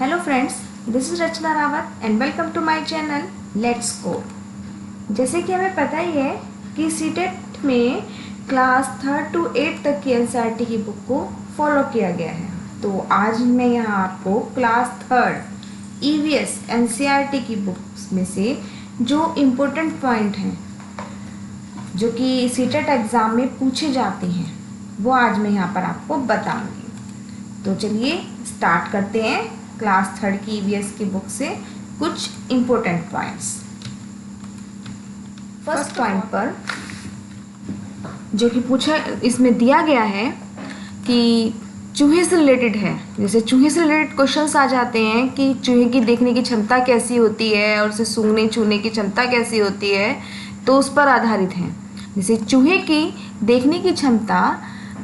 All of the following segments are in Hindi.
Hello friends, this is Rachna Rawat and welcome to my channel let's go. जैसे कि हमें पता ही है कि सीटेट में क्लास 3rd to 8th तक की एनसीईआरटी की बुक को फॉलो किया गया है। तो आज मैं यहाँ आपको क्लास 3rd ईवीएस एनसीईआरटी की बुक्स में से जो इम्पोर्टेंट पॉइंट हैं जो कि सीटेट एग्ज़ाम में पूछे जाते हैं वो आज मैं यहाँ पर आपको बताऊँगी। तो चलिए स्टार्ट करते हैं क्लास 3rd की ईवीएस की बुक से कुछ इम्पोर्टेंट पॉइंट्स। फर्स्ट पॉइंट पर जो कि पूछा इसमें दिया गया है कि चूहे से रिलेटेड है। जैसे चूहे से रिलेटेड क्वेश्चंस आ जाते हैं कि चूहे की देखने की क्षमता कैसी होती है और उसे सूंघने छूने की क्षमता कैसी होती है, तो उस पर आधारित हैं। जैसे चूहे की देखने की क्षमता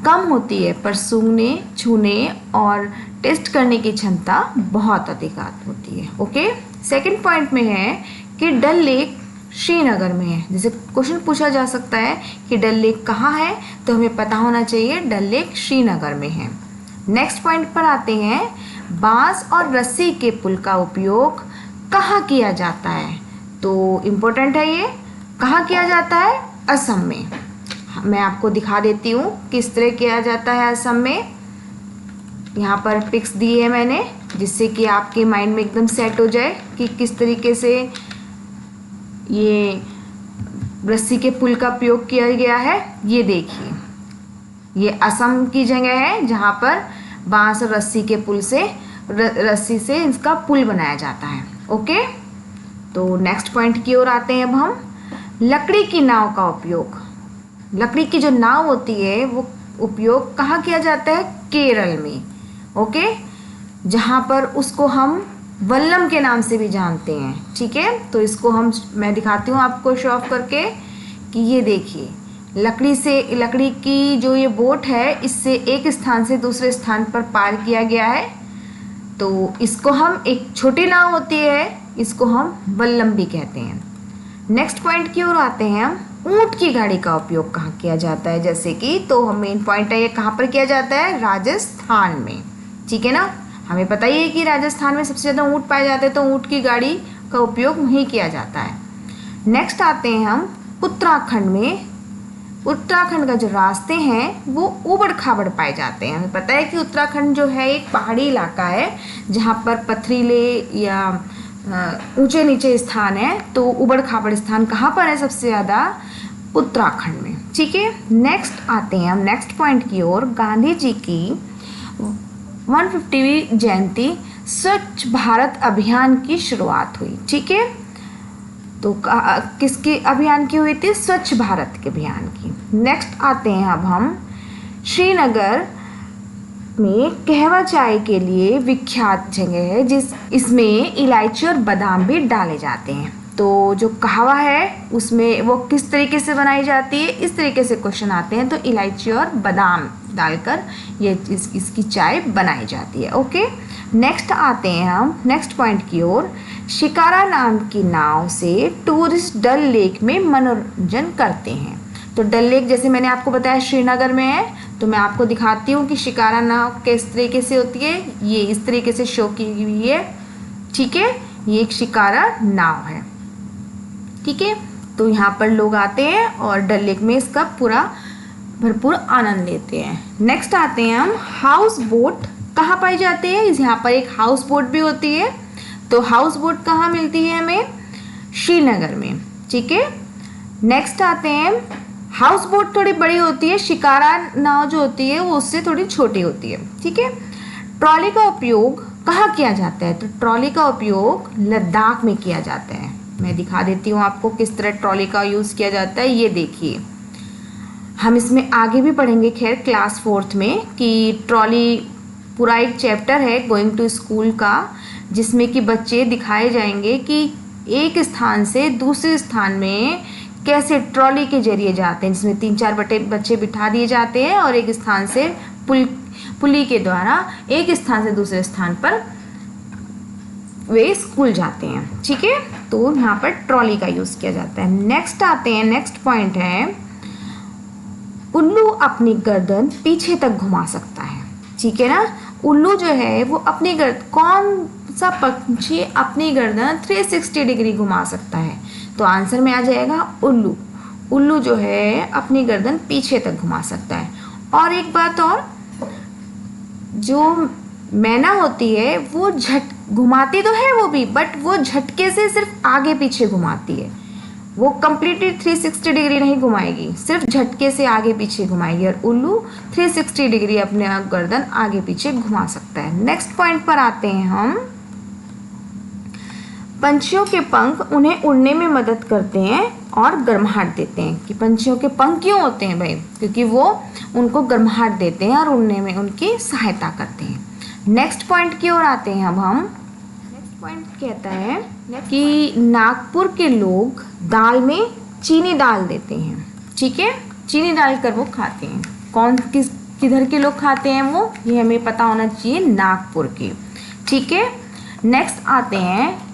कम होती है पर सूंघने छूने और टेस्ट करने की क्षमता बहुत अधिक होती है। ओके, सेकंड पॉइंट में है कि डल लेक श्रीनगर में है। जैसे क्वेश्चन पूछा जा सकता है कि डल लेक कहाँ है, तो हमें पता होना चाहिए डल लेक श्रीनगर में है। नेक्स्ट पॉइंट पर आते हैं, बांस और रस्सी के पुल का उपयोग कहाँ किया जाता है। तो इम्पोर्टेंट है ये, कहाँ किया जाता है? असम में। मैं आपको दिखा देती हूँ किस तरह किया जाता है असम में। यहाँ पर पिक्स दी है मैंने, जिससे कि आपके माइंड में एकदम सेट हो जाए कि किस तरीके से ये रस्सी के पुल का उपयोग किया गया है। ये देखिए, ये असम की जगह है जहाँ पर बांस और रस्सी के पुल से रस्सी से इसका पुल बनाया जाता है। ओके, तो नेक्स्ट पॉइंट की ओर आते हैं अब हम। लकड़ी की नाव का उपयोग, लकड़ी की जो नाव होती है वो उपयोग कहाँ किया जाता है? केरल में। ओके, जहाँ पर उसको हम वल्लम के नाम से भी जानते हैं। ठीक है, तो इसको मैं दिखाती हूँ आपको शो ऑफ करके कि ये देखिए, लकड़ी की जो ये बोट है, इससे एक स्थान से दूसरे स्थान पर पार किया गया है। तो इसको हम, एक छोटी नाव होती है, इसको हम वल्लम भी कहते हैं। नेक्स्ट पॉइंट की ओर आते हैं हम, ऊंट की गाड़ी का उपयोग कहाँ किया जाता है। जैसे कि तो मेन पॉइंट है ये कहाँ पर किया जाता है? राजस्थान में। ठीक है ना, हमें पता ही है कि राजस्थान में सबसे ज़्यादा ऊंट पाए जाते हैं, तो ऊंट की गाड़ी का उपयोग वहीं किया जाता है। नेक्स्ट आते हैं हम उत्तराखंड में। उत्तराखंड का जो रास्ते हैं वो ऊबड़ खाबड़ पाए जाते हैं। हमें पता है कि उत्तराखंड जो है एक पहाड़ी इलाका है जहाँ पर पथरीले या ऊंचे नीचे स्थान है। तो ऊबड़ खाबड़ स्थान कहाँ पर है सबसे ज़्यादा? उत्तराखंड में। ठीक है, नेक्स्ट आते हैं हम नेक्स्ट पॉइंट की ओर। गांधी जी की 150वीं जयंती स्वच्छ भारत अभियान की शुरुआत हुई। ठीक है, तो किसके अभियान की हुई थी? स्वच्छ भारत के अभियान की। नेक्स्ट आते हैं अब हम, श्रीनगर में कहवा चाय के लिए विख्यात जगह है इसमें इलायची और बादाम भी डाले जाते हैं। तो जो कहवा है उसमें वो किस तरीके से बनाई जाती है, इस तरीके से क्वेश्चन आते हैं। तो इलायची और बादाम डालकर ये इसकी चाय बनाई जाती है। ओके, नेक्स्ट आते हैं हम नेक्स्ट पॉइंट की ओर। शिकारा नाम की नाव से टूरिस्ट डल लेक में मनोरंजन करते हैं। तो डल लेक जैसे मैंने आपको बताया श्रीनगर में है, तो मैं आपको दिखाती हूँ कि शिकारा नाव किस तरीके से होती है। ये इस तरीके से शो की हुई है। ठीक है, ये एक शिकारा नाव है। ठीक है, तो यहाँ पर लोग आते हैं और डल लेक में इसका पूरा भरपूर आनंद लेते हैं। नेक्स्ट आते हैं हम, हाउस बोट कहाँ पाई जाती है? यहाँ पर एक हाउस बोट भी होती है। तो हाउस बोट कहाँ मिलती है हमें? श्रीनगर में। ठीक है, नेक्स्ट आते हैं, हाउस बोट थोड़ी बड़ी होती है, शिकारा नाव जो होती है वो उससे थोड़ी छोटी होती है। ठीक है, ट्रॉली का उपयोग कहाँ किया जाता है? तो ट्रॉली का उपयोग लद्दाख में किया जाता है। मैं दिखा देती हूँ आपको किस तरह ट्रॉली का यूज़ किया जाता है। ये देखिए, हम इसमें आगे भी पढ़ेंगे खैर क्लास 4th में कि ट्रॉली पूरा एक चैप्टर है गोइंग टू स्कूल का, जिसमें कि बच्चे दिखाए जाएंगे कि एक स्थान से दूसरे स्थान में कैसे ट्रॉली के जरिए जाते हैं, जिसमें 3-4 बच्चे बिठा दिए जाते हैं और एक स्थान से पुली के द्वारा एक स्थान से दूसरे स्थान पर वे स्कूल जाते हैं। ठीक है, तो यहाँ पर ट्रॉली का यूज़ किया जाता है। नेक्स्ट आते हैं, नेक्स्ट पॉइंट है, उल्लू अपनी गर्दन पीछे तक घुमा सकता है। ठीक है ना, उल्लू जो है वो अपनी कौन सा पक्षी अपनी गर्दन 360 डिग्री घुमा सकता है? तो आंसर में आ जाएगा उल्लू। उल्लू जो है अपनी गर्दन पीछे तक घुमा सकता है। और एक बात और, जो मैना होती है वो घुमाती तो है वो भी, बट वो झटके से सिर्फ आगे पीछे घुमाती है। वो कंप्लीटली 360 डिग्री नहीं घुमाएगी, सिर्फ झटके से आगे पीछे घुमाएगी। और उल्लू 360 डिग्री अपने गर्दन आगे पीछे घुमा सकता है। नेक्स्ट पॉइंट पर आते हैं हम। पंछियों के पंख उन्हें उड़ने में मदद करते हैं और गर्माहट देते हैं। कि पंछियों के पंख क्यों होते हैं भाई? क्योंकि वो उनको गर्माहट देते हैं और उड़ने में उनकी सहायता करते हैं। नेक्स्ट पॉइंट की ओर आते हैं अब हम। नेक्स्ट पॉइंट कहता है कि नागपुर के लोग दाल में चीनी डाल देते हैं। ठीक है, चीनी डालकर वो खाते हैं। किधर के लोग खाते हैं वो, ये हमें पता होना चाहिए, नागपुर के। ठीक है, नेक्स्ट आते हैं।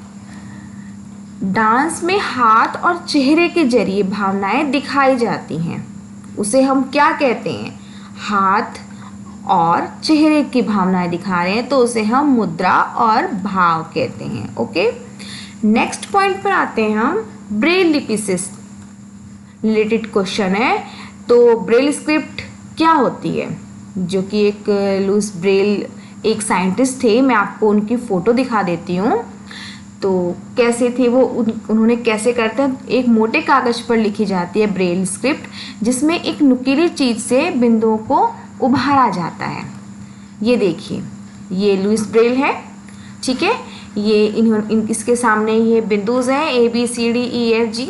डांस में हाथ और चेहरे के जरिए भावनाएं दिखाई जाती हैं, उसे हम क्या कहते हैं? हाथ और चेहरे की भावनाएं दिखा रहे हैं तो उसे हम मुद्रा और भाव कहते हैं। ओके, नेक्स्ट पॉइंट पर आते हैं हम। ब्रेल लिपि से रिलेटेड क्वेश्चन है। तो ब्रेल स्क्रिप्ट क्या होती है? जो कि एक लुईस ब्रेल एक साइंटिस्ट थे, मैं आपको उनकी फ़ोटो दिखा देती हूँ। तो कैसे थे वो, उन्होंने कैसे करते हैं? एक मोटे कागज़ पर लिखी जाती है ब्रेल स्क्रिप्ट, जिसमें एक नुकीली चीज़ से बिंदुओं को उभारा जाता है। ये देखिए, ये लुईस ब्रेल है। ठीक है, ये इसके सामने ये बिंदुज हैं ABCDEFG।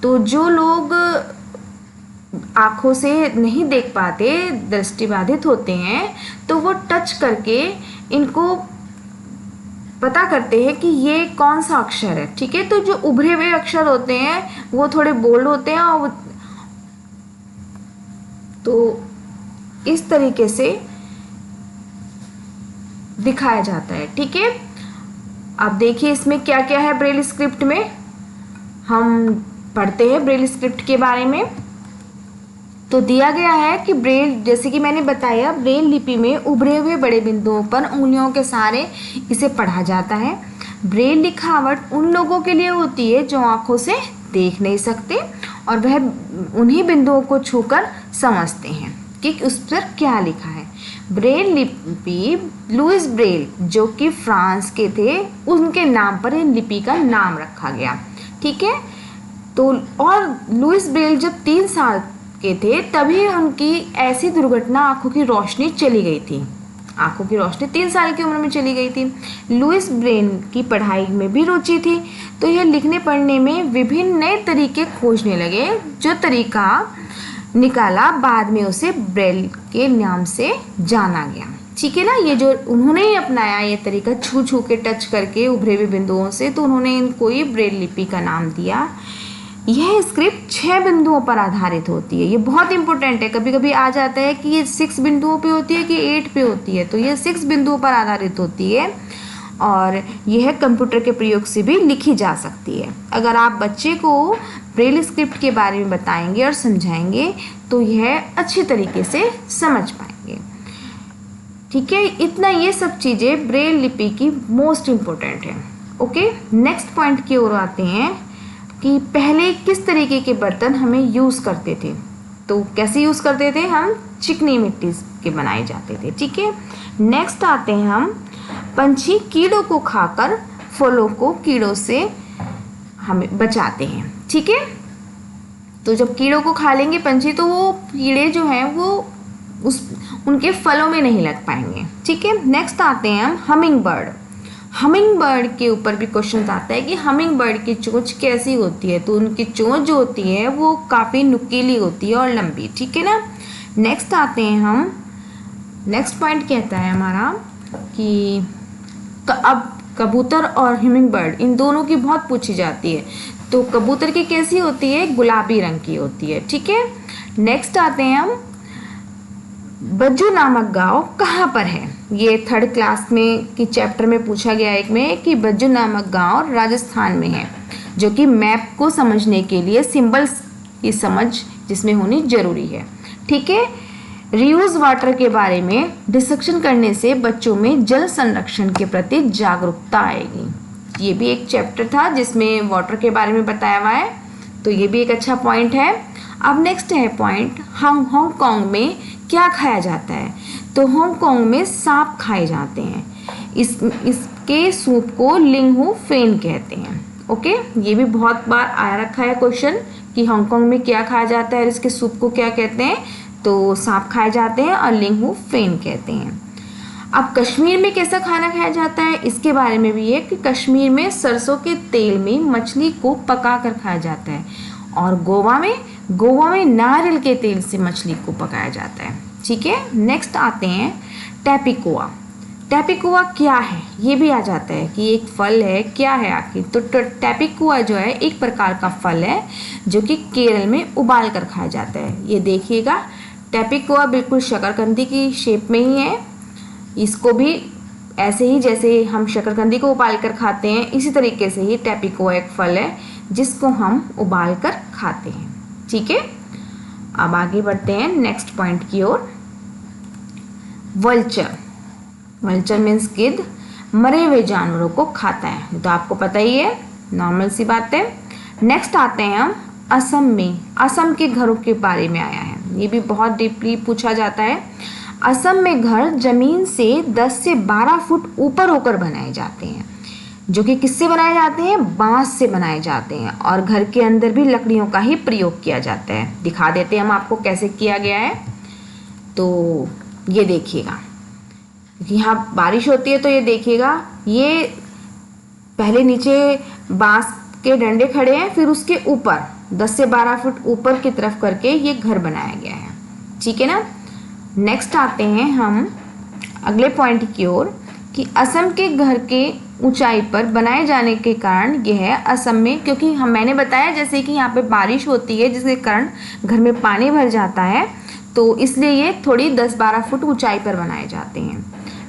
तो जो लोग आँखों से नहीं देख पाते, दृष्टिबाधित होते हैं, तो वो टच करके इनको पता करते हैं कि ये कौन सा अक्षर है। ठीक है, तो जो उभरे हुए अक्षर होते हैं वो थोड़े बोल्ड होते हैं और तो इस तरीके से दिखाया जाता है। ठीक है, अब देखिए इसमें क्या क्या है ब्रेल स्क्रिप्ट में। हम पढ़ते हैं ब्रेल स्क्रिप्ट के बारे में। तो दिया गया है कि ब्रेल, जैसे कि मैंने बताया, ब्रेल लिपि में उभरे हुए बड़े बिंदुओं पर उंगलियों के सहारे इसे पढ़ा जाता है। ब्रेल लिखावट उन लोगों के लिए होती है जो आंखों से देख नहीं सकते और वह उन्हीं बिंदुओं को छूकर समझते हैं कि उस पर क्या लिखा है। ब्रेल लिपि लुईस ब्रेल, जो कि फ्रांस के थे, उनके नाम पर इन लिपि का नाम रखा गया। ठीक है, तो और लुईस ब्रेल जब 3 साल के थे तभी उनकी ऐसी दुर्घटना, आंखों की रोशनी चली गई थी। आंखों की रोशनी 3 साल की उम्र में चली गई थी। लुईस ब्रेल की पढ़ाई में भी रुचि थी, तो यह लिखने पढ़ने में विभिन्न नए तरीके खोजने लगे। जो तरीका निकाला बाद में उसे ब्रेल के नाम से जाना गया। ठीक है ना, ये जो उन्होंने ही अपनाया ये तरीका, छू छू के टच करके उभरे हुए बिंदुओं से, तो उन्होंने इनको ही ब्रेल लिपि का नाम दिया। यह स्क्रिप्ट 6 बिंदुओं पर आधारित होती है। ये बहुत इंपॉर्टेंट है, कभी कभी आ जाता है कि ये 6 बिंदुओं पे होती है कि 8 पे होती है। तो ये 6 बिंदुओं पर आधारित होती है और यह कंप्यूटर के प्रयोग से भी लिखी जा सकती है। अगर आप बच्चे को ब्रेल स्क्रिप्ट के बारे में बताएंगे और समझाएंगे तो यह अच्छी तरीके से समझ पाएंगे। ठीक है, इतना ये सब चीज़ें ब्रेल लिपि की मोस्ट इम्पोर्टेंट है। ओके, नेक्स्ट पॉइंट की ओर आते हैं कि पहले किस तरीके के बर्तन हमें यूज़ करते थे। तो कैसे यूज़ करते थे? हम चिकनी मिट्टी के बनाए जाते थे। ठीक है, नेक्स्ट आते हैं हम। पंछी कीड़ों को खाकर फलों को कीड़ों से हमें बचाते हैं। ठीक है, तो जब कीड़ों को खा लेंगे पंछी तो वो कीड़े जो हैं वो उनके फलों में नहीं लग पाएंगे। ठीक है, नेक्स्ट आते हैं हम हमिंग बर्ड। हमिंग बर्ड के ऊपर भी क्वेश्चन आता है कि हमिंग बर्ड की चोंच कैसी होती है। तो उनकी चोंच जो होती है वो काफ़ी नुकीली होती है और लंबी। ठीक है ना, नेक्स्ट आते हैं हम। नेक्स्ट पॉइंट कहता है हमारा कि अब कबूतर और हमिंग बर्ड इन दोनों की बहुत पूछी जाती है। तो कबूतर की कैसी होती है? गुलाबी रंग की होती है। ठीक है, नेक्स्ट आते हैं हम। बज्जू नामक गांव कहाँ पर है? ये 3rd क्लास में की चैप्टर में पूछा गया एक में कि बज्जू नामक गांव राजस्थान में है, जो कि मैप को समझने के लिए सिंबल्स की समझ जिसमें होनी जरूरी है। ठीक है, रीयूज वाटर के बारे में डिस्कशन करने से बच्चों में जल संरक्षण के प्रति जागरूकता आएगी। ये भी एक चैप्टर था जिसमें वाटर के बारे में बताया हुआ है, तो ये भी एक अच्छा पॉइंट है। अब नेक्स्ट है पॉइंट, हांगकांग में क्या खाया जाता है? तो हांगकांग में सांप खाए जाते हैं। इसके सूप को लिंगहू फेन कहते हैं। ओके, ये भी बहुत बार आया रखा है क्वेश्चन कि हांगकांग में क्या खाया जाता है और इसके सूप को क्या कहते हैं? तो सांप खाए जाते हैं और लिंगहू फेन कहते हैं। अब कश्मीर में कैसा खाना खाया जाता है, इसके बारे में भी है कि कश्मीर में सरसों के तेल में मछली को पका कर खाया जाता है, और गोवा में नारियल के तेल से मछली को पकाया जाता है। ठीक है, नेक्स्ट आते हैं टैपिकोआ। टैपिकोआ क्या है, ये भी आ जाता है कि एक फल है, क्या है आखिर? तो टैपिकोआ जो है एक प्रकार का फल है जो कि केरल में उबाल कर खाया जाता है। ये देखिएगा, टैपिकोआ बिल्कुल शकरकंदी की शेप में ही है। इसको भी ऐसे ही जैसे हम शकरकंदी को उबाल कर खाते हैं, इसी तरीके से ही टैपिकोआ एक फल है जिसको हम उबाल कर खाते हैं। ठीक है, अब आगे बढ़ते हैं नेक्स्ट पॉइंट की ओर। वल्चर मीन्स गिद्ध मरे हुए जानवरों को खाता है, तो आपको पता ही है, नॉर्मल सी बात है। नेक्स्ट आते हैं हम असम के घरों के बारे में आया है, ये भी बहुत डीपली पूछा जाता है। असम में घर जमीन से 10 से 12 फुट ऊपर होकर बनाए जाते हैं, जो कि किससे बनाए जाते हैं? बांस से बनाए जाते हैं, और घर के अंदर भी लकड़ियों का ही प्रयोग किया जाता है। दिखा देते हैं हम आपको कैसे किया गया है, तो ये देखिएगा, यहाँ बारिश होती है तो ये देखिएगा, ये पहले नीचे बांस के डंडे खड़े हैं, फिर उसके ऊपर 10 से 12 फुट ऊपर की तरफ करके ये घर बनाया गया है। ठीक है ना। नेक्स्ट आते हैं हम अगले पॉइंट की ओर कि असम के घर के ऊंचाई पर बनाए जाने के कारण यह है असम में, क्योंकि मैंने बताया जैसे कि यहाँ पे बारिश होती है जिसके कारण घर में पानी भर जाता है, तो इसलिए ये थोड़ी 10-12 फुट ऊंचाई पर बनाए जाते हैं।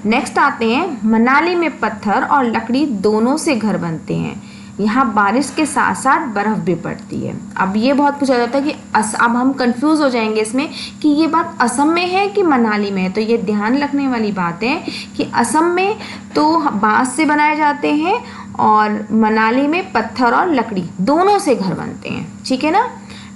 नेक्स्ट आते हैं मनाली में पत्थर और लकड़ी दोनों से घर बनते हैं। यहाँ बारिश के साथ साथ बर्फ़ भी पड़ती है। अब ये बहुत पूछा जाता है कि अब हम कंफ्यूज हो जाएंगे इसमें कि ये बात असम में है कि मनाली में है, तो ये ध्यान रखने वाली बात है कि असम में तो बांस से बनाए जाते हैं और मनाली में पत्थर और लकड़ी दोनों से घर बनते हैं। ठीक है ना।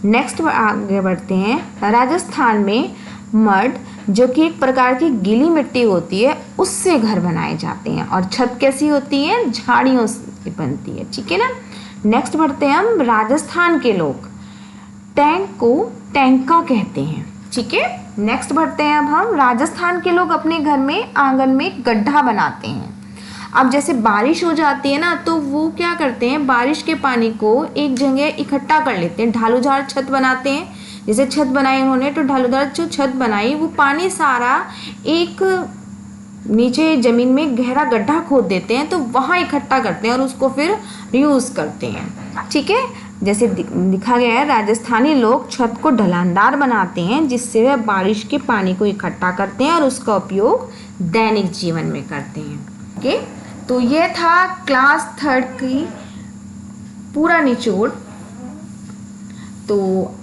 नेक्स्ट आगे बढ़ते हैं, राजस्थान में मड, जो कि एक प्रकार की गीली मिट्टी होती है, उससे घर बनाए जाते हैं, और छत कैसी होती है? झाड़ियों से बनती है। ठीक है ना। नेक्स्ट बढ़ते हैं हम, राजस्थान के लोग टैंक को टैंका कहते हैं। ठीक है। नेक्स्ट बढ़ते हैं अब हम, राजस्थान के लोग अपने घर में आंगन में गड्ढा बनाते हैं। अब जैसे बारिश हो जाती है ना, तो वो क्या करते हैं, बारिश के पानी को एक जगह इकट्ठा कर लेते हैं, ढालूदार छत बनाते हैं। जैसे छत बनाई उन्होंने, तो ढालूदार जो छत बनाई वो पानी सारा एक नीचे ज़मीन में गहरा गड्ढा खोद देते हैं, तो वहाँ इकट्ठा करते हैं और उसको फिर यूज़ करते हैं। ठीक है। जैसे लिखा गया है, राजस्थानी लोग छत को ढलानदार बनाते हैं जिससे वह बारिश के पानी को इकट्ठा करते हैं और उसका उपयोग दैनिक जीवन में करते हैं। ओके, तो ये था क्लास 3 की पूरा निचोड़। तो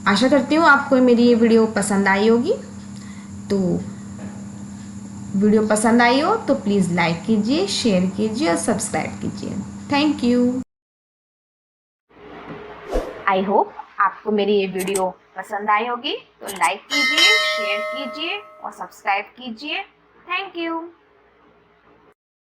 आशा करती हूँ आपको मेरी ये वीडियो पसंद आई होगी। तो वीडियो पसंद आई हो तो प्लीज़ लाइक कीजिए, शेयर कीजिए और सब्सक्राइब कीजिए। Thank you. आई होप आपको मेरी ये वीडियो पसंद आई होगी, तो लाइक कीजिए, शेयर कीजिए और सब्सक्राइब कीजिए। Thank you.